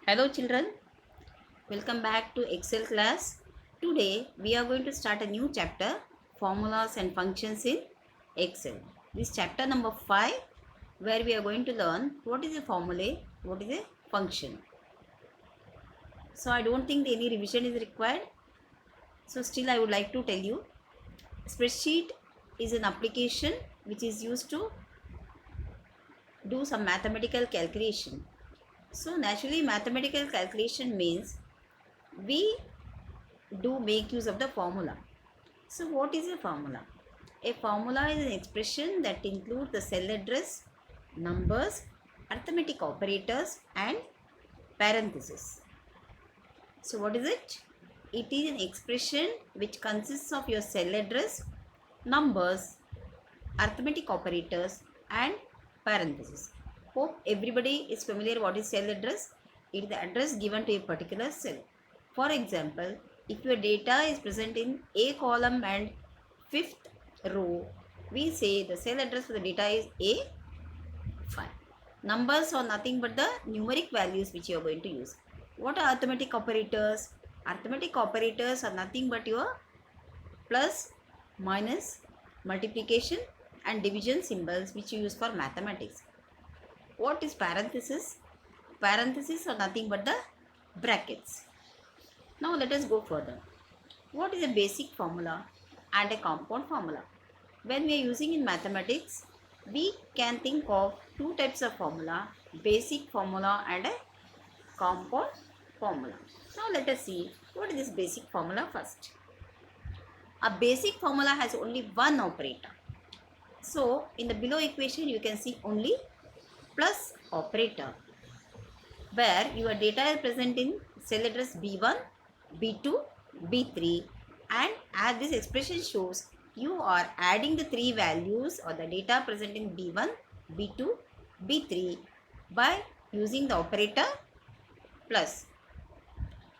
Hello children, welcome back to Excel class. Today we are going to start a new chapter, Formulas and Functions in Excel. This chapter number 5, where we are going to learn what is a formula, what is a function. So I don't think any revision is required. So still I would like to tell you, spreadsheet is an application which is used to do some mathematical calculation. So naturally mathematical calculation means we do make use of the formula. So what is a formula? A formula is an expression that includes the cell address, numbers, arithmetic operators and parentheses. So what is it? It is an expression which consists of your cell address, numbers, arithmetic operators and parentheses. Hope everybody is familiar what is cell address. It is the address given to a particular cell. For example, if your data is present in A column and fifth row, we say the cell address for the data is A5. Numbers are nothing but the numeric values which you are going to use. What are arithmetic operators? Arithmetic operators are nothing but your plus, minus, multiplication and division symbols which you use for mathematics. What is parenthesis? Parentheses are nothing but the brackets. Now let us go further. What is a basic formula and a compound formula? When we are using in mathematics, we can think of two types of formula, basic formula and a compound formula. Now let us see what is this basic formula first. A basic formula has only one operator. So in the below equation you can see only plus operator, where your data is present in cell address B1, B2, B3, and as this expression shows, you are adding the three values or the data present in B1, B2, B3 by using the operator plus.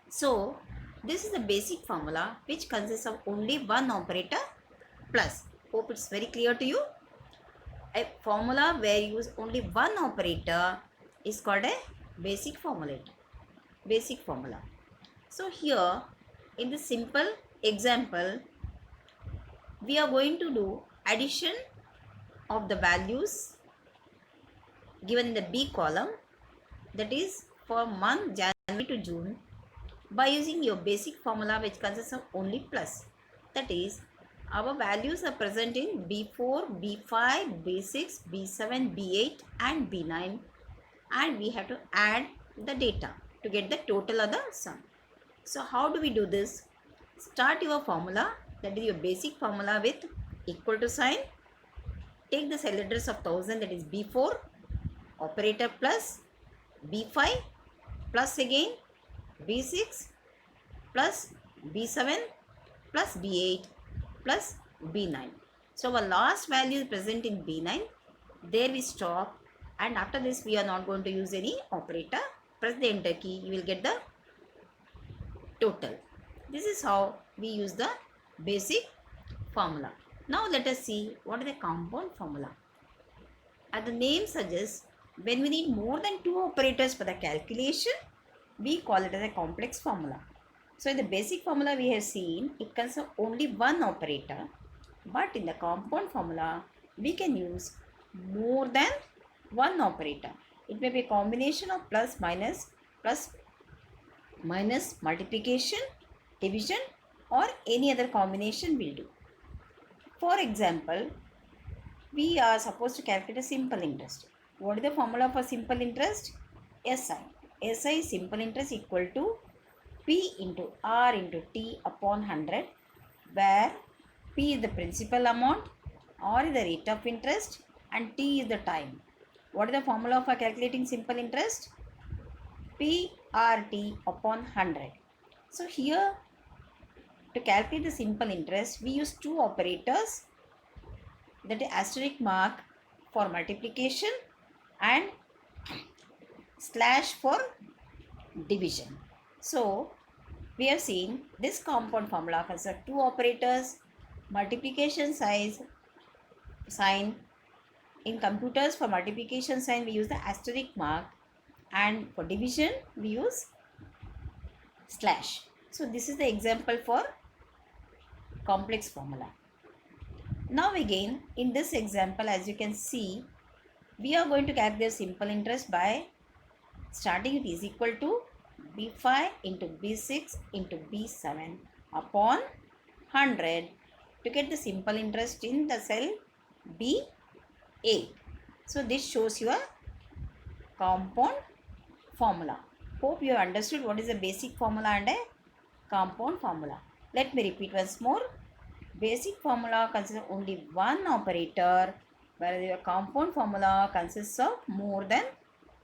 So this is the basic formula which consists of only one operator plus. Hope it's very clear to you. A formula where you use only one operator is called a basic formula. Basic formula. So here in the simple example, we are going to do addition of the values given in the B column, that is for month January to June, by using your basic formula which consists of only plus. That is, our values are present in B4, B5, B6, B7, B8 and B9, and we have to add the data to get the total of the sum. So how do we do this? Start your formula, that is your basic formula, with equal to sign. Take the cell address of 1000, that is B4, operator plus, B5 plus again B6 plus B7 plus B8 plus B9. So our last value is present in B9. There we stop, and after this we are not going to use any operator. Press the enter key, you will get the total. This is how we use the basic formula. Now let us see what is the compound formula. As the name suggests, when we need more than two operators for the calculation, we call it as a complex formula. So in the basic formula we have seen, it consists of only one operator, but in the compound formula we can use more than one operator. It may be a combination of plus minus, multiplication, division, or any other combination will do. For example, we are supposed to calculate a simple interest. What is the formula for simple interest? SI. SI simple interest equal to P into R into T upon 100, where P is the principal amount, R is the rate of interest and T is the time. What is the formula for calculating simple interest? PRT upon 100. So here, to calculate the simple interest, we use two operators, that is asterisk mark for multiplication and slash for division. So we have seen this compound formula consists of two operators, multiplication sign. In computers, for multiplication sign we use the asterisk mark, and for division we use slash. So this is the example for complex formula. Now again, in this example, as you can see, we are going to calculate simple interest by starting it is equal to B5 into B6 into B7 upon 100 to get the simple interest in the cell B8. So this shows your compound formula. Hope you have understood what is a basic formula and a compound formula. Let me repeat once more. Basic formula consists of only one operator, whereas your compound formula consists of more than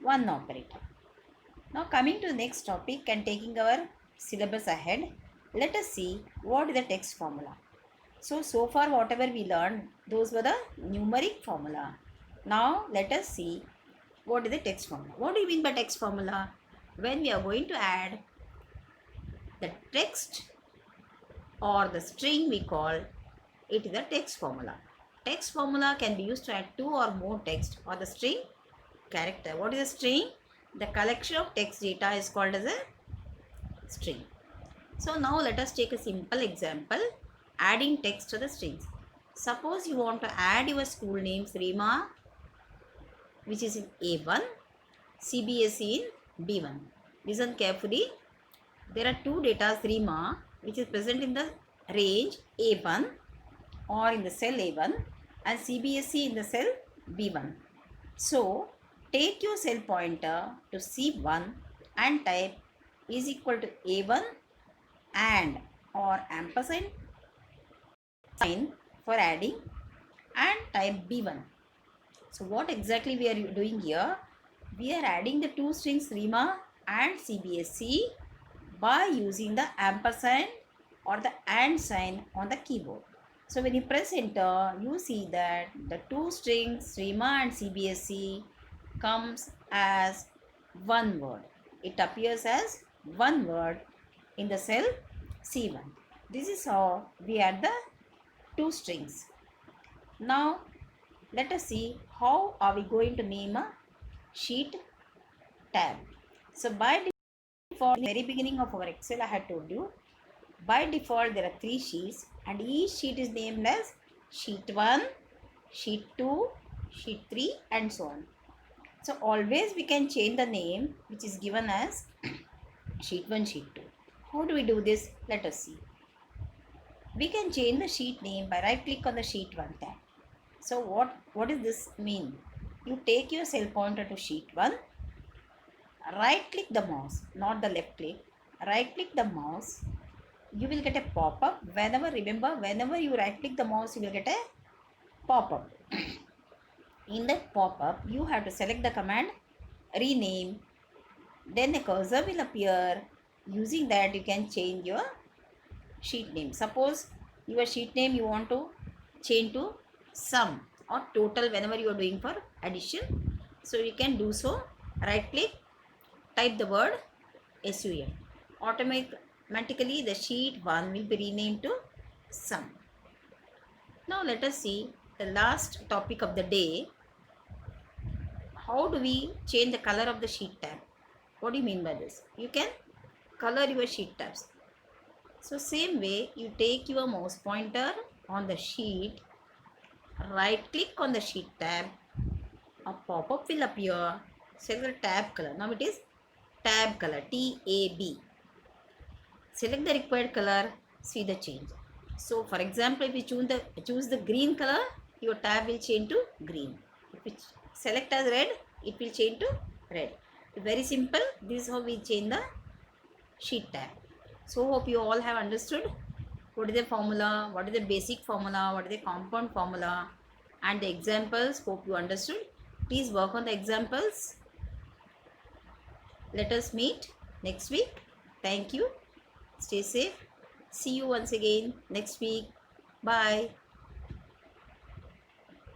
one operator. Now coming to the next topic and taking our syllabus ahead, let us see what is the text formula. So far whatever we learned, those were the numeric formula. Now let us see what is the text formula. What do you mean by text formula? When we are going to add the text or the string, we call it is a text formula. Text formula can be used to add two or more text or the string character. What is a string? The collection of text data is called as a string. So now let us take a simple example, adding text to the strings. Suppose you want to add your school name Rima, which is in A1, CBSE in B1. Listen carefully. There are two data Rima which is present in the range A1 or in the cell A1 and CBSE in the cell B1. So take your cell pointer to C1 and type is equal to A1 and or ampersand sign for adding and type B1. So what exactly we are doing here? We are adding the two strings Rima and CBSE by using the ampersand or the and sign on the keyboard. So when you press enter, you see that the two strings Rima and CBSE comes as one word. It appears as one word in the cell C1. This is how we add the two strings. Now let us see how are we going to name a sheet tab. So by default, in the very beginning of our Excel I had told you, by default there are three sheets and each sheet is named as sheet 1, sheet 2, sheet 3 and so on. So always we can change the name which is given as sheet 1, sheet 2. How do we do this? Let us see. We can change the sheet name by right click on the sheet 1 tab. So what does this mean? You take your cell pointer to sheet 1, right click the mouse, not the left click, right click the mouse, you will get a pop-up. Whenever you right click the mouse, you will get a pop-up. In that pop-up, you have to select the command rename, then a cursor will appear. Using that you can change your sheet name. Suppose your sheet name you want to change to sum or total whenever you are doing for addition. So you can do so. Right click, type the word SUM. Automatically the sheet 1 will be renamed to sum. Now let us see the last topic of the day. How do we change the color of the sheet tab? What do you mean by this? You can color your sheet tabs. So same way, you take your mouse pointer on the sheet, right click on the sheet tab, a pop-up will appear, select the tab color. Now it is tab color, TAB. Select the required color, see the change. So for example, if you choose the green color, your tab will change to green. If you select as red, it will change to red. Very simple. This is how we change the sheet tab. So hope you all have understood what is the formula, what is the basic formula, what is the compound formula and the examples. Hope you understood. Please work on the examples. Let us meet next week. Thank you. Stay safe. See you once again next week. Bye.